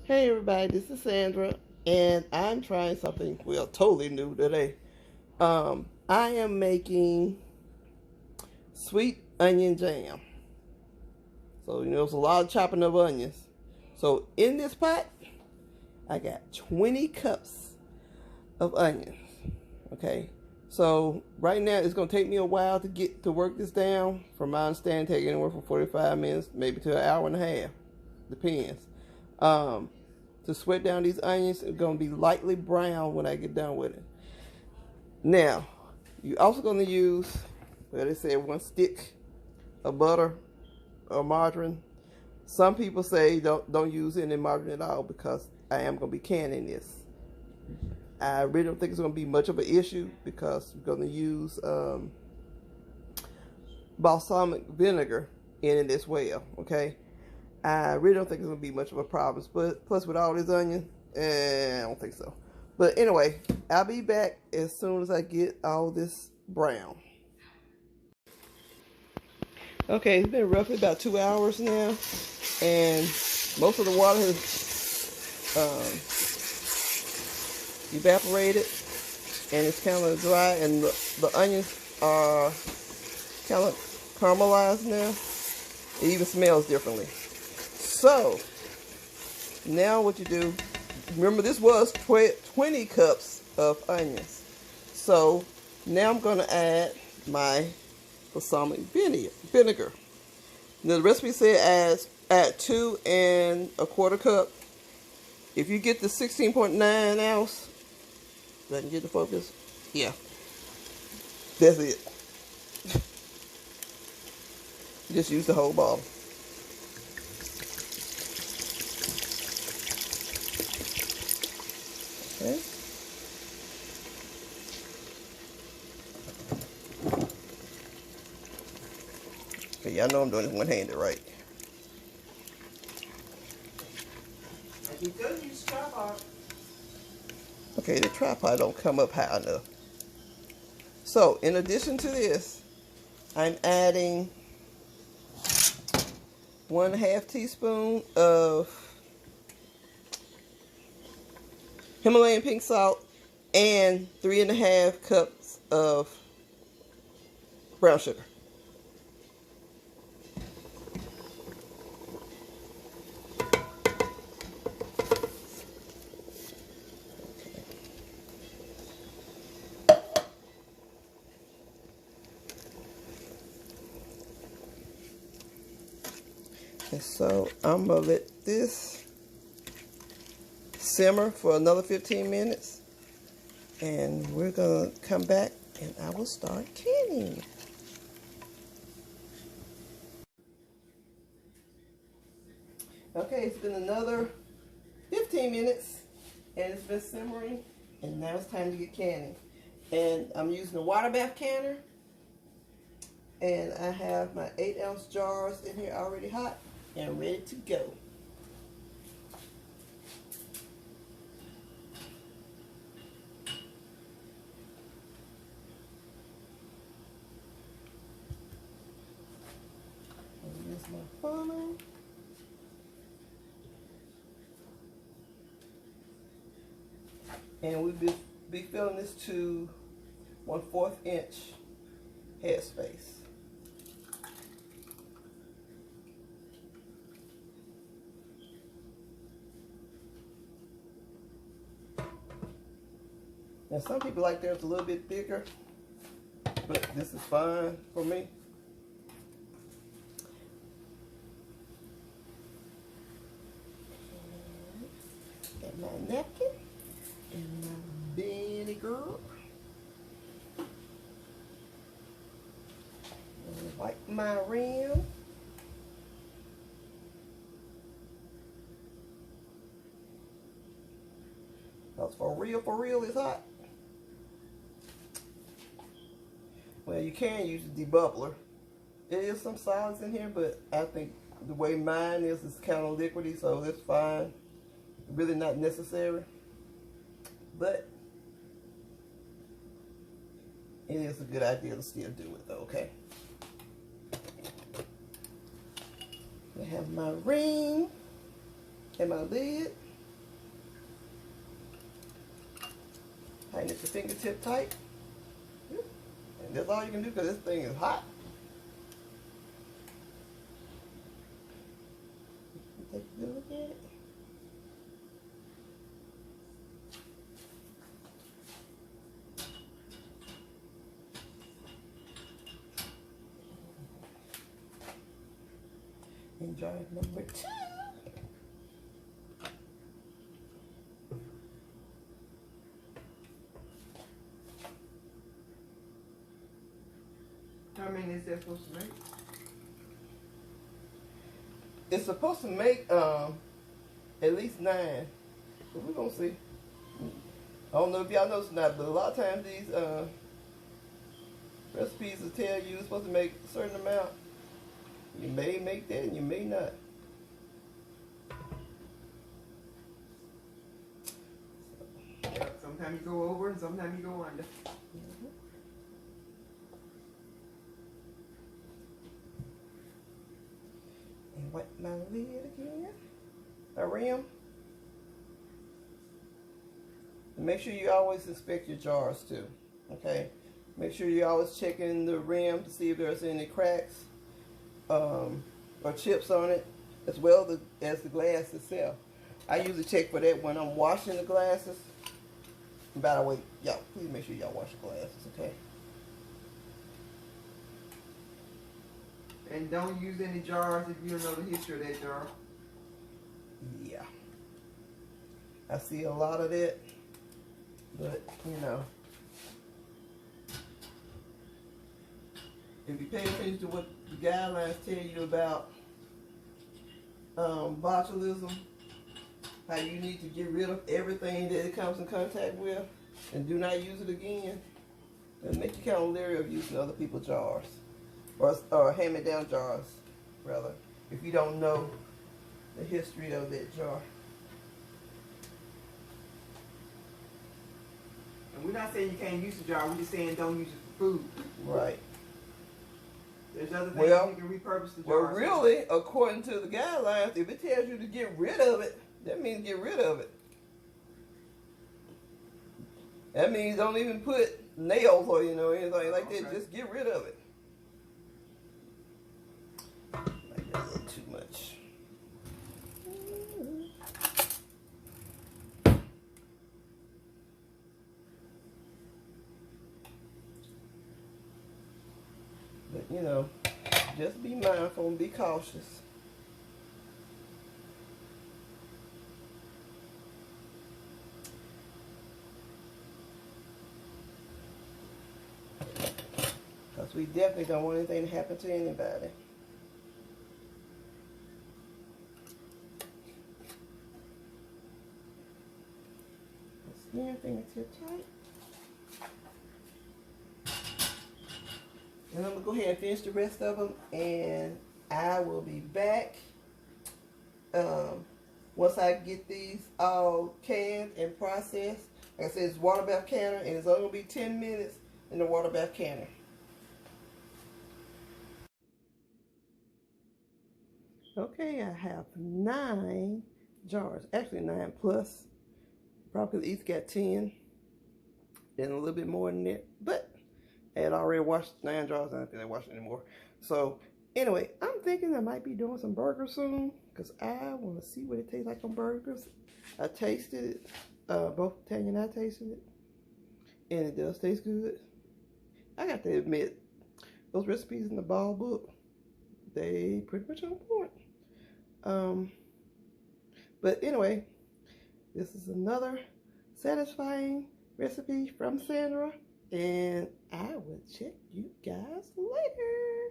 Hey everybody, this is Sandra, and I'm trying something totally new today. I am making sweet onion jam. So there's a lot of chopping of onions. So in this pot, I got 20 cups of onions. Okay, so right now it's gonna take me a while to get to work this down. From my understanding, take anywhere from 45 minutes, maybe to an hour and a half, depends. To sweat down these onions. It's going to be lightly brown when I get done with it. Now, you're also going to use, well, they say 1 stick of butter or margarine. Some people say don't use any margarine at all because I am going to be canning this. I really don't think it's going to be much of an issue because we're going to use balsamic vinegar in it as well, okay? I really don't think it's going to be much of a problem. But plus with all this onion, I don't think so. But anyway, I'll be back as soon as I get all this brown. Okay, it's been roughly about 2 hours now. And most of the water has evaporated. And it's kind of dry. And the onions are kind of caramelized now. It even smells differently. So, now what you do, remember this was 20 cups of onions. So, now I'm going to add my balsamic vinegar. Now the recipe said add 2 1/4 cup. If you get the 16.9 ounce, let me get the focus. Yeah, that's it. Just use the whole bottle. Okay. Okay, y'all know I'm doing it one-handed, right? You could use tripod. Okay, the tripod don't come up high enough. So, in addition to this, I'm adding 1/2 teaspoon of Himalayan pink salt and 3 1/2 cups of brown sugar. And so I'm going to let this simmer for another 15 minutes. And we're going to come back and I will start canning. Okay, it's been another 15 minutes and it's been simmering. And now it's time to get canning. And I'm using a water bath canner. And I have my 8-ounce jars in here already hot and ready to go. Here's my funnel. And we'll be filling this to 1/4 inch headspace. Now some people like theirs a little bit thicker, but this is fine for me. Got my napkin and my vinegar. And wipe my rim. Because for real, it's hot. Well, you can use the debubbler. There is some solids in here, but I think the way mine is kind of liquidy, so it's fine. Really not necessary. But it is a good idea to still do it, though, okay? I have my ring and my lid. Tighten it your fingertip tight. And that's all you can do because this thing is hot. Take a good look at it. And jar number 2. How many is that supposed to make? It's supposed to make at least 9. But we're gonna see. I don't know if y'all noticed or not, but a lot of times these recipes will tell you you're supposed to make a certain amount. You may make that and you may not. Sometimes you go over and sometimes you go under. And wipe my lid again. A rim. And make sure you always inspect your jars too. Okay? Make sure you're always checking the rim to see if there's any cracks or chips on it, as well as the glass itself. I usually check for that when I'm washing the glasses. And by the way, y'all, please make sure y'all wash your glasses, okay? And don't use any jars if you don't know the history of that jar. Yeah. I see a lot of that, but, you know. If you pay attention to what the guidelines tell you about botulism, how you need to get rid of everything that it comes in contact with and do not use it again, it'll make you kind of leery of using other people's jars or hand-me-down jars, rather, if you don't know the history of that jar. And we're not saying you can't use the jar, we're just saying don't use it for food. Right. There's other things you can repurpose the jar. Well, really, according to the guidelines, if it tells you to get rid of it, that means get rid of it. That means don't even put nails or anything like that. Just get rid of it. Like that a little too much. But just be mindful and be cautious. Because we definitely don't want anything to happen to anybody. Snare fingertip tight. And I'm going to go ahead and finish the rest of them, and I will be back once I get these all canned and processed. Like I said, it's water bath canner, and it's only going to be 10 minutes in the water bath canner. Okay, I have 9 jars, actually 9 plus. Probably each got 10, and a little bit more than that, but I had already washed 9 jars. I don't think I washed anymore. So anyway, I'm thinking I might be doing some burgers soon because I want to see what it tastes like on burgers. I tasted it, both Tanya and I tasted it, and it does taste good. I got to admit, those recipes in the ball book, they pretty much on point. But anyway, this is another satisfying recipe from Sandra, and I will check you guys later.